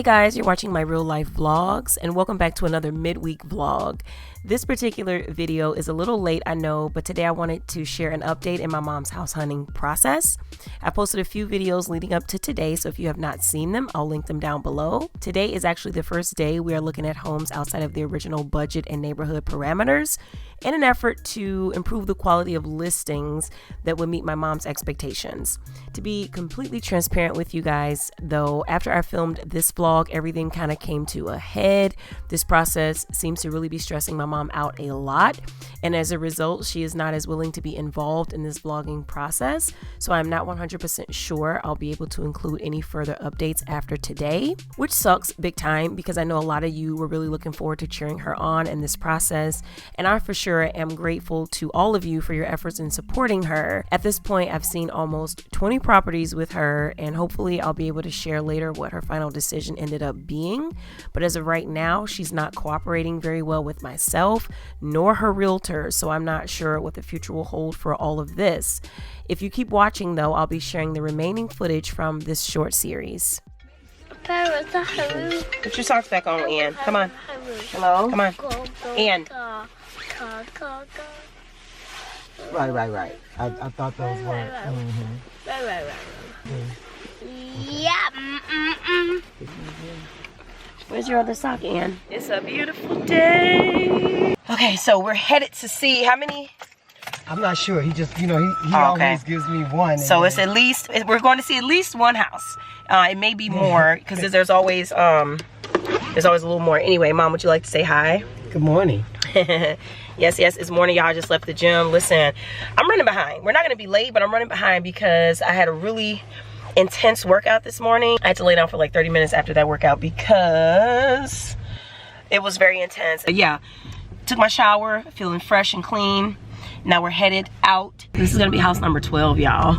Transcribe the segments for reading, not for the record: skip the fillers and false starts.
Hey guys, you're watching my real life vlogs and welcome back to another midweek vlog. This particular video is a little late, I know, but today I wanted to share an update in my mom's house hunting process. I posted a few videos leading up to today, so if you have not seen them, I'll link them down below. Today is actually the first day we are looking at homes outside of the original budget and neighborhood parameters in an effort to improve the quality of listings that would meet my mom's expectations. To be completely transparent with you guys, though, after I filmed this vlog, everything kind of came to a head. This process seems to really be stressing my mom out a lot, and as a result, she is not as willing to be involved in this vlogging process. So I'm not 100% sure I'll be able to include any further updates after today, which sucks big time because I know a lot of you were really looking forward to cheering her on in this process, and I for sure am grateful to all of you for your efforts in supporting her. At this point, I've seen almost 20 properties with her, and hopefully I'll be able to share later what her final decision ended up being. But as of right now, she's not cooperating very well with myself nor her realtor, so I'm not sure what the future will hold for all of this. If you keep watching though, I'll be sharing the remaining footage from this short series. Put your socks back on, Ann. Come on. Hello? Come on. Ann. Right. I thought those were. Yeah. Where's your other sock, Ann? It's a beautiful day. Okay, so we're headed to see how many. I'm not sure. He just, he always gives me one. So it's at least, we're going to see at least one house. It may be more because there's always a little more. Anyway, Mom, would you like to say hi? Good morning. Yes, it's morning. Y'all just left the gym. Listen, I'm running behind. We're not going to be late, but I'm running behind because I had a really intense workout this morning. I had to lay down for like 30 minutes after that workout because it was very intense. But yeah, took my shower, feeling fresh and clean. Now we're headed out. This is gonna be house number 12, y'all.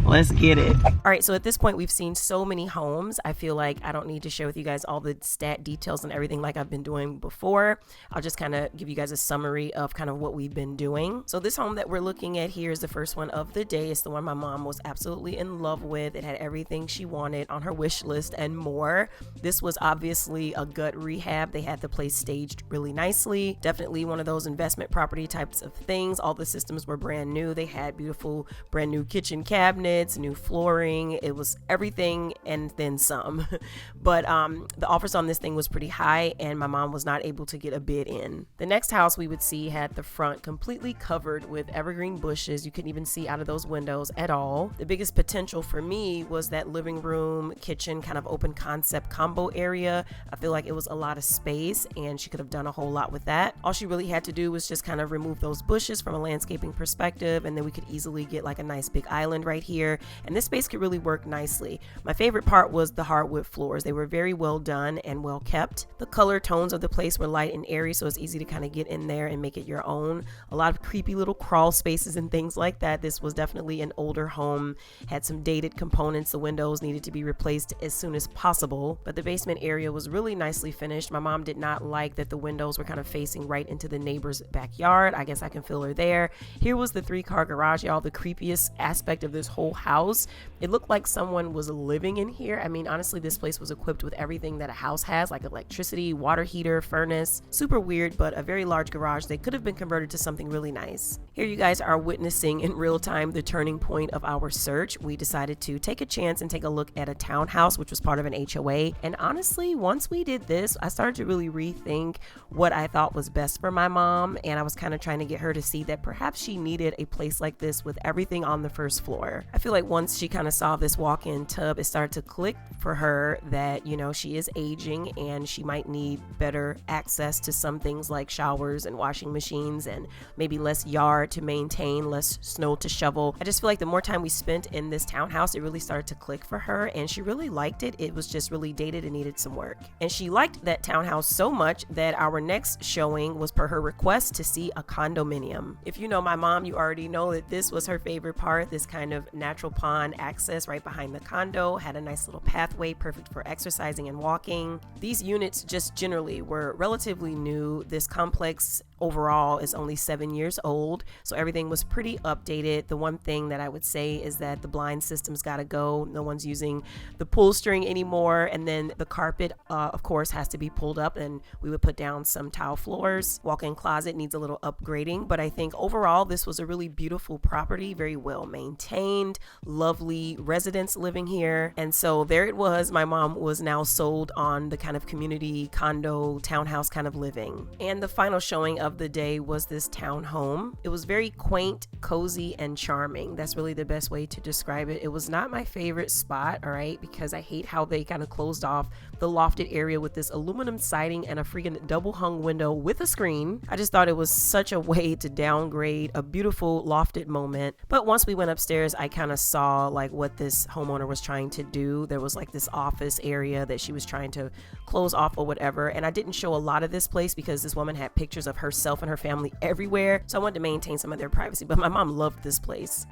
Let's get it. All right, so at this point, we've seen so many homes. I feel like I don't need to share with you guys all the stat details and everything like I've been doing before. I'll just kind of give you guys a summary of kind of what we've been doing. So this home that we're looking at here is the first one of the day. It's the one my mom was absolutely in love with. It had everything she wanted on her wish list and more. This was obviously a gut rehab. They had the place staged really nicely. Definitely one of those investment property types of things. All the systems were brand new. They had beautiful brand new kitchen cabinets, new flooring. It was everything and then some. But the offers on this thing was pretty high and my mom was not able to get a bid in. The next house we would see had the front completely covered with evergreen bushes. You couldn't even see out of those windows at all. The biggest potential for me was that living room, kitchen, kind of open concept combo area. I feel like it was a lot of space and she could have done a whole lot with that. All she really had to do was just kind of remove those bushes from a landscaping perspective, and then we could easily get like a nice big island right here, and this space could really work nicely. My favorite part was the hardwood floors. They were very well done and well kept. The color tones of the place were light and airy, so it's easy to kind of get in there and make it your own. A lot of creepy little crawl spaces and things like that. This was definitely an older home, had some dated components. The windows needed to be replaced as soon as possible, but the basement area was really nicely finished. My mom did not like that the windows were kind of facing right into the neighbor's backyard. I guess I can feel her there. Here was the 3-car garage, y'all. The creepiest aspect of this whole house, it looked like someone was living in here. I mean, honestly, this place was equipped with everything that a house has, like electricity, water heater, furnace. Super weird, but a very large garage. They could have been converted to something really nice. Here you guys are witnessing in real time the turning point of our search. We decided to take a chance and take a look at a townhouse, which was part of an HOA. And honestly, once we did this, I started to really rethink what I thought was best for my mom, and I was kind of trying to get her to see that perhaps she needed a place like this with everything on the first floor. I feel like once she kind of saw this walk-in tub, it started to click for her that, she is aging and she might need better access to some things like showers and washing machines and maybe less yard to maintain, less snow to shovel. I just feel like the more time we spent in this townhouse, it really started to click for her and she really liked it. It was just really dated and needed some work. And she liked that townhouse so much that our next showing was per her request to see a condo condominium. If you know my mom, you already know that this was her favorite part. This kind of natural pond access right behind the condo had a nice little pathway, perfect for exercising and walking. These units just generally were relatively new. This complex overall is only 7 years old, so everything was pretty updated. The one thing that I would say is that the blind system's got to go. No one's using the pull string anymore, and then the carpet of course has to be pulled up, and we would put down some tile floors. Walk-in closet needs a little upgrading, but I think overall this was a really beautiful property, very well maintained, lovely residents living here. And so there it was. My mom was now sold on the kind of community condo townhouse kind of living. And the final showing of the day was this townhome. It was very quaint, cozy, and charming. That's really the best way to describe it. It was not my favorite spot, all right, because I hate how they kind of closed off the lofted area with this aluminum siding and a freaking double hung window with a screen. I just thought it was such a way to downgrade a beautiful lofted moment. But once we went upstairs, I kind of saw like what this homeowner was trying to do. There was like this office area that she was trying to close off or whatever. And I didn't show a lot of this place because this woman had pictures of herself and her family everywhere. So I wanted to maintain some of their privacy, but my mom loved this place.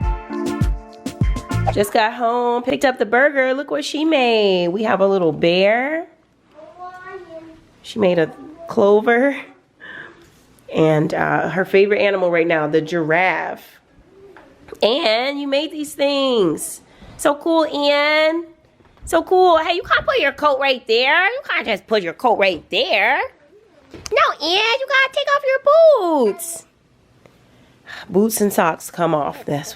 Just got home, picked up the burger. Look what she made. We have a little bear. She made a Clover. And her favorite animal right now, the giraffe. And you made these things. So cool, Ian. So cool. Hey, you can't put your coat right there. You can't just put your coat right there. No, Ian, you gotta take off your boots. Boots and socks come off. That's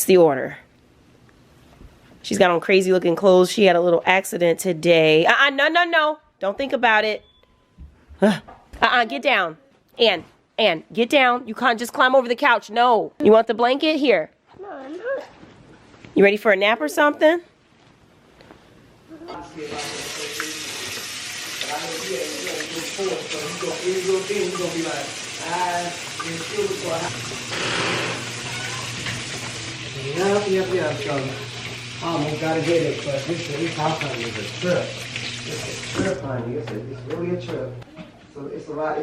the order. She's got on crazy looking clothes. She had a little accident today. No. Don't think about it. Get down. Ann, get down. You can't just climb over the couch. No. You want the blanket? Here. No, I'm not. You ready for a nap or something? Yep. I almost got a headache, but this house honey is a trip. It's a trip, honey. It's really a trip. So it's a lot.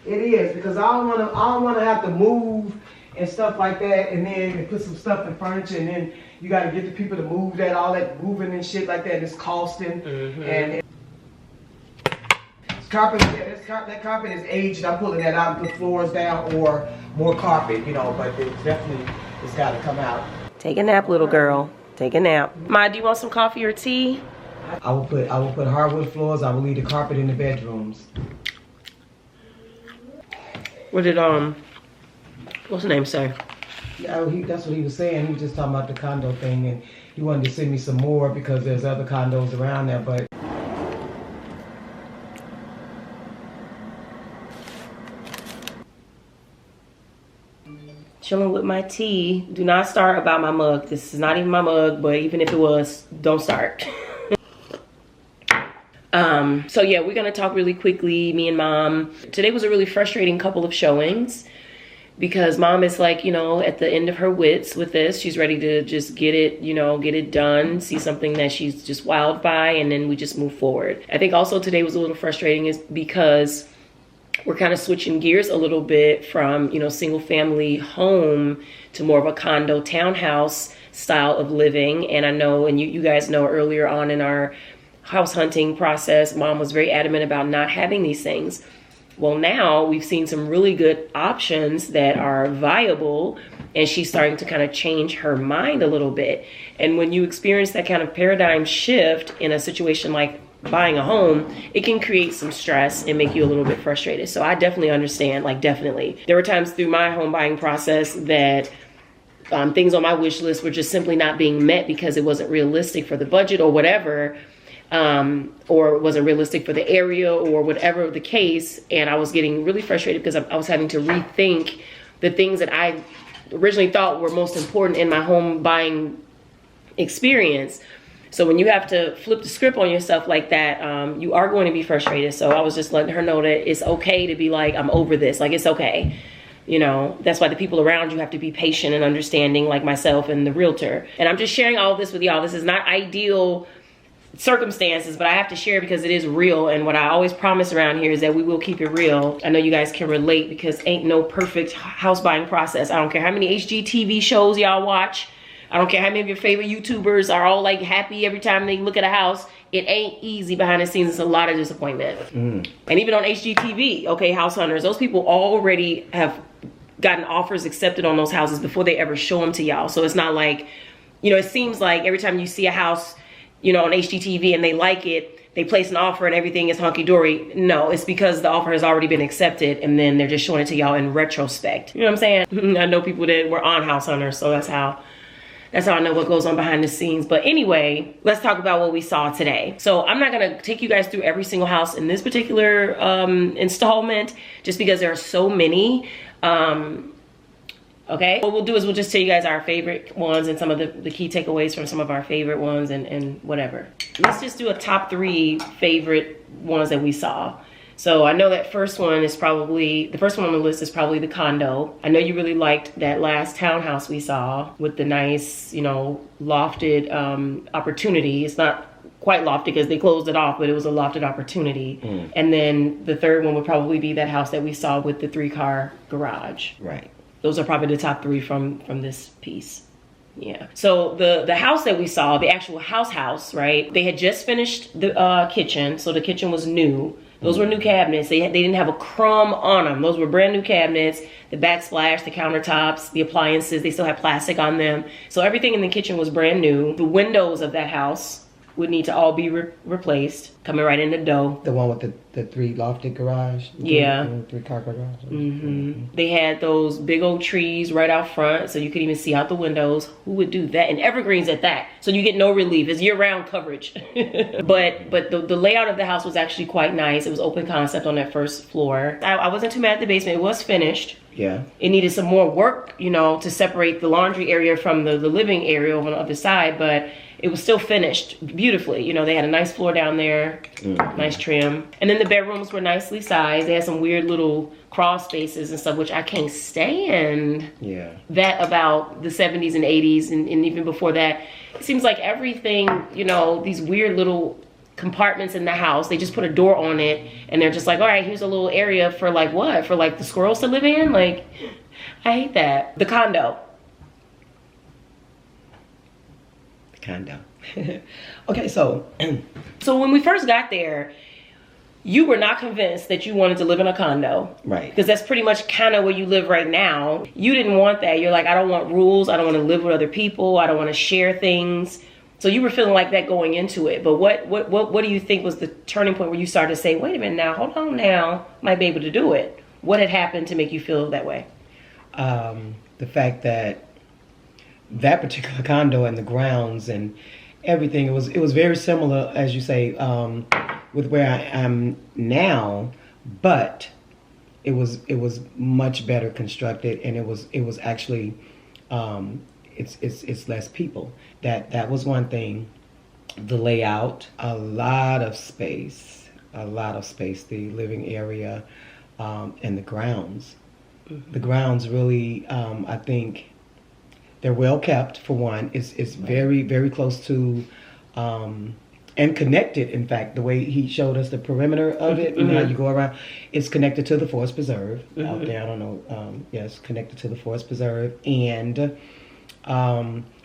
It is, because I don't want to have to move and stuff like that, and then put some stuff in furniture, and then you got to get the people to move that, all that moving and shit like that. It's costing. Mm-hmm. And carpet, that carpet is aged. I'm pulling that out and put floors down or more carpet, you know. But it's got to come out. Take a nap, little girl. Take a nap. Ma, do you want some coffee or tea? I will put hardwood floors. I will leave the carpet in the bedrooms. What did what's the name say? Yeah, that's what he was saying. He was just talking about the condo thing, and he wanted to send me some more because there's other condos around there, but. Chilling with my tea. Do not start about my mug. This is not even my mug, but even if it was, don't start. So yeah, we're gonna talk really quickly, me and mom. Today was a really frustrating couple of showings because mom is like, you know, at the end of her wits with this. She's ready to just get it, you know, get it done, see something that she's just wowed by, and then we just move forward. I think also today was a little frustrating is because we're kind of switching gears a little bit from, you know, single family home to more of a condo townhouse style of living. And I know, and you guys know earlier on in our house hunting process, mom was very adamant about not having these things. Well, now we've seen some really good options that are viable, and she's starting to kind of change her mind a little bit. And when you experience that kind of paradigm shift in a situation like buying a home, it can create some stress and make you a little bit frustrated. So I definitely understand, like definitely. There were times through my home buying process that things on my wish list were just simply not being met because it wasn't realistic for the budget or whatever, or it wasn't realistic for the area or whatever the case. And I was getting really frustrated because I was having to rethink the things that I originally thought were most important in my home buying experience. So when you have to flip the script on yourself like that, you are going to be frustrated. So I was just letting her know that it's okay to be like, I'm over this. Like, it's okay. You know, that's why the people around you have to be patient and understanding, like myself and the realtor. And I'm just sharing all of this with y'all. This is not ideal circumstances, but I have to share because it is real. And what I always promise around here is that we will keep it real. I know you guys can relate because ain't no perfect house buying process. I don't care how many HGTV shows y'all watch. I don't care how many of your favorite YouTubers are all like happy every time they look at a house. It ain't easy behind the scenes. It's a lot of disappointment. And even on HGTV, okay, house hunters, those people already have gotten offers accepted on those houses before they ever show them to y'all. So it's not like, you know, it seems like every time you see a house, you know, on HGTV and they like it, they place an offer and everything is hunky-dory. No, it's because the offer has already been accepted and then they're just showing it to y'all in retrospect. You know what I'm saying? I know people that were on house hunters, so that's how I know what goes on behind the scenes. But anyway, let's talk about what we saw today. So I'm not gonna take you guys through every single house in this particular installment, just because there are so many. Okay, what we'll do is we'll just tell you guys our favorite ones and some of the key takeaways from some of our favorite ones and whatever. Let's just do a top 3 favorite ones that we saw. So I know that first one is probably, the first one on the list is probably the condo. I know you really liked that last townhouse we saw with the nice, you know, lofted opportunity. It's not quite lofted because they closed it off, but it was a lofted opportunity. And then the third one would probably be that house that we saw with the 3-car garage. Right. Those are probably the top 3 from this piece. Yeah. So the house that we saw, the actual house, right? They had just finished the kitchen, so the kitchen was new. Those were new cabinets. They didn't have a crumb on them. Those were brand new cabinets. The backsplash, the countertops, the appliances, they still had plastic on them. So everything in the kitchen was brand new. The windows of that house would need to all be replaced. Coming right in the door. The one with the 3 lofted garage? Yeah. 3-car garage? They had those big old trees right out front, so you could even see out the windows. Who would do that? And evergreens at that. So you get no relief. It's year-round coverage. but the layout of the house was actually quite nice. It was open concept on that first floor. I wasn't too mad at the basement. It was finished. Yeah. It needed some more work, you know, to separate the laundry area from the living area over on the other side, but it was still finished beautifully. You know, they had a nice floor down there, nice trim. And then the bedrooms were nicely sized. They had some weird little crawl spaces and stuff, which I can't stand. Yeah. That about the 70s and 80s and even before that. It seems like everything, you know, these weird little compartments in the house, they just put a door on it and they're just like, all right, here's a little area for like what? For like the squirrels to live in? Like, I hate that. The condo. Okay, so when we first got there, you were not convinced that you wanted to live in a condo. Right. Because that's pretty much kind of where you live right now. You didn't want that. You're like, I don't want rules. I don't want to live with other people. I don't want to share things. So you were feeling like that going into it. But what do you think was the turning point where you started to say, wait a minute now, hold on now, might be able to do it? What had happened to make you feel that way? The fact that particular condo and the grounds and everything, it was very similar, as you say, with where I am now, but it was much better constructed, and it was actually it's less people. That was one thing. The layout, a lot of space, the living area, and the grounds. The grounds really, I think, they're well kept, for one. It's very, very close to, and connected, in fact, the way he showed us the perimeter of it, and how you go around. It's connected to the Forest Preserve out there. I don't know. Yes, connected to the Forest Preserve. And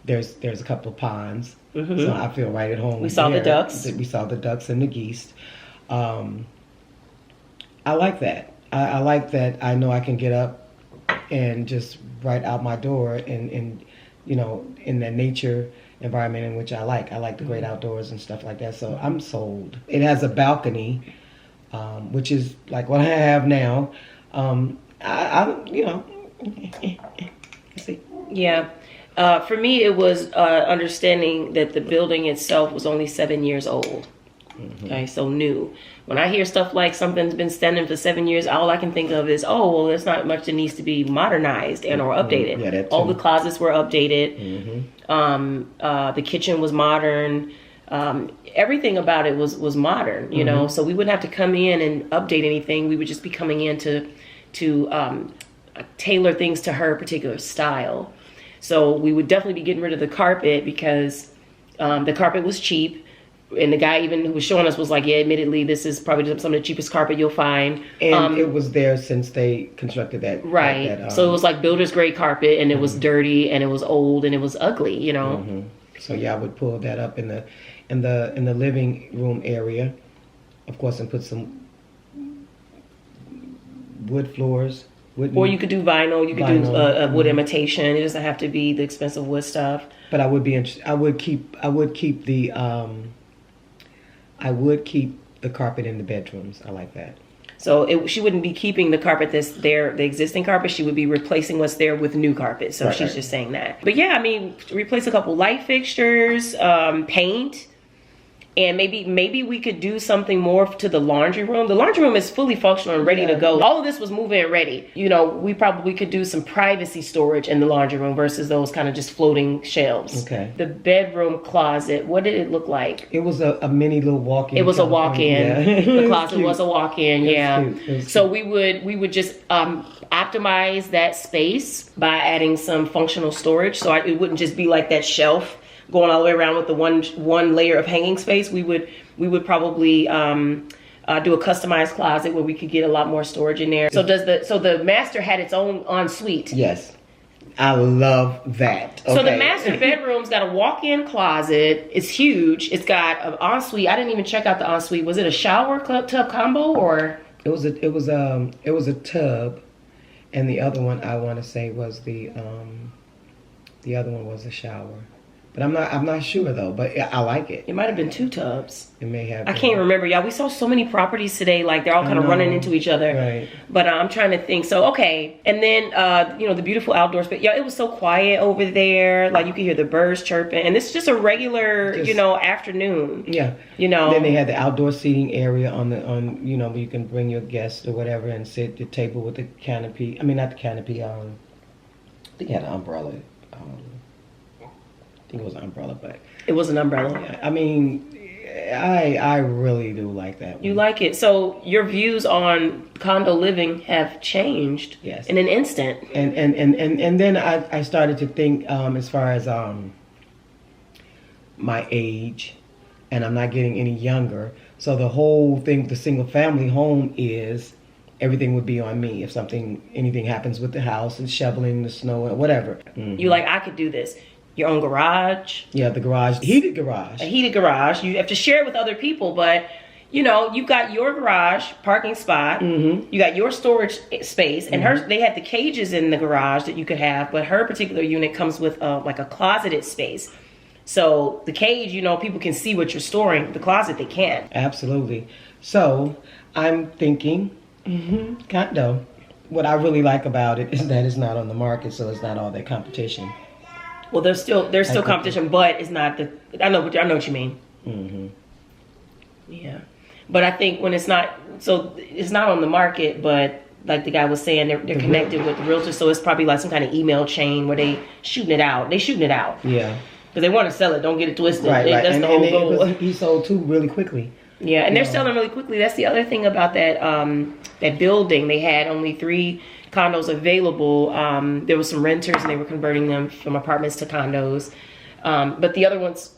there's a couple of ponds. So I feel right at home. We saw the ducks. We saw the ducks and the geese. I like that. I like that I know I can get up and just right out my door and you know, in the nature environment in which I like the great outdoors and stuff like that. So I'm sold. It has a balcony, which is like what I have now. I you know, see. Yeah. For me, it was understanding that the building itself was only 7 years old. Okay, so new. When I hear stuff like something's been standing for 7 years, all I can think of is, oh, well, there's not much that needs to be modernized and or updated. Yeah, that too. All the closets were updated. The kitchen was modern. Everything about it was modern, you know, so we wouldn't have to come in and update anything. We would just be coming in to tailor things to her particular style. So we would definitely be getting rid of the carpet because the carpet was cheap. And the guy even who was showing us was like, yeah, admittedly, this is probably some of the cheapest carpet you'll find. And it was there since they constructed that. Right. So it was like builder's grade carpet, and it was dirty, and it was old, and it was ugly, you know. So yeah, I would pull that up in the living room area, of course, and put some wood floors. Or you could do vinyl. You could do a wood imitation. It doesn't have to be the expensive wood stuff. But I would be interested. I would keep the carpet in the bedrooms. I like that. So she wouldn't be keeping the carpet that's there, the existing carpet. She would be replacing what's there with new carpet. So she's just saying that. But yeah, I mean, replace a couple light fixtures, paint. And maybe we could do something more to the laundry room. The laundry room is fully functional and ready to go. All of this was moving and ready. You know, we probably could do some privacy storage in the laundry room versus those kind of just floating shelves. Okay. The bedroom closet, what did it look like? It was a mini little walk-in. It was a walk-in. Yeah. The closet was a walk-in, yeah. So we would just optimize that space by adding some functional storage. So it wouldn't just be like that shelf going all the way around with the one layer of hanging space. We would probably do a customized closet where we could get a lot more storage in there. So the master had its own ensuite. Yes, I love that. Okay. So the master bedroom's got a walk-in closet. It's huge. It's got an ensuite. I didn't even check out the ensuite. Was it a shower tub combo or? It was a tub, and the other one I want to say was the other one was a shower. But I'm not sure though, but I like it. It might have been 2 tubs. It may have. I can't remember, y'all. We saw so many properties today, like they're all kind of running into each other. Right. But I'm trying to think. So okay, and then you know, the beautiful outdoor space. Yeah, it was so quiet over there. Like you could hear the birds chirping, and it's just a regular, you know, afternoon. Yeah. You know. And then they had the outdoor seating area on you know, where you can bring your guests or whatever and sit at the table with the canopy. I mean, not the canopy. I think it had an umbrella. I think it was an umbrella, but it was an umbrella. Yeah, I mean, I really do like that one. You like it. So your views on condo living have changed. Yes. In an instant. And then I started to think as far as my age, and I'm not getting any younger. So the whole thing with the single family home is everything would be on me if anything happens with the house and shoveling the snow or whatever. You like, I could do this. Your own garage. Yeah, the garage. Heated garage. A heated garage. You have to share it with other people, but you know, you've got your garage parking spot. You got your storage space, and they had the cages in the garage that you could have, but her particular unit comes with like a closeted space. So the cage, you know, people can see what you're storing. The closet, they can't. Absolutely. So I'm thinking condo. What I really like about it is that it's not on the market, so it's not all that competition. Well, there's still competition, but it's not the. I know what you mean. Yeah, but I think when it's not on the market, but like the guy was saying, they're connected with the realtor, so it's probably like some kind of email chain where they shooting it out. Yeah, because they want to sell it. Don't get it twisted. Right. That's the whole goal. He sold 2 really quickly. Yeah, and they're selling really quickly. That's the other thing about that that building. They had only 3 condos available. There was some renters and they were converting them from apartments to condos. But the other ones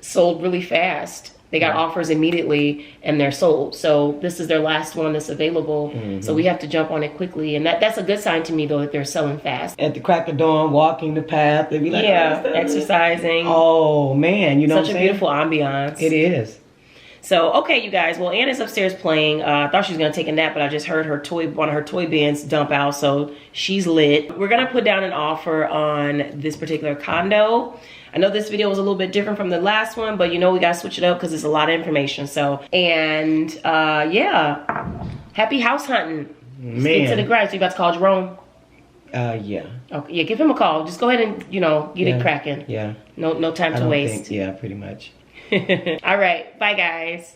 sold really fast. They got offers immediately and they're sold. So this is their last one that's available. So we have to jump on it quickly. And that's a good sign to me though, that they're selling fast. At the crack of dawn, walking the path, they'd be like, exercising. Oh man, you know what I'm saying? Such a beautiful ambiance. It is. So, okay, you guys. Well, Anna's upstairs playing. I thought she was going to take a nap, but I just heard one of her toy bins dump out. So she's lit. We're going to put down an offer on this particular condo. I know this video was a little bit different from the last one, but you know, we got to switch it up because it's a lot of information. So, and yeah, happy house hunting. Man. Get to the garage. So you about to call Jerome? Yeah. Okay, yeah, give him a call. Just go ahead and, you know, get it cracking. Yeah. No time to waste. Yeah, pretty much. All right. Bye, guys.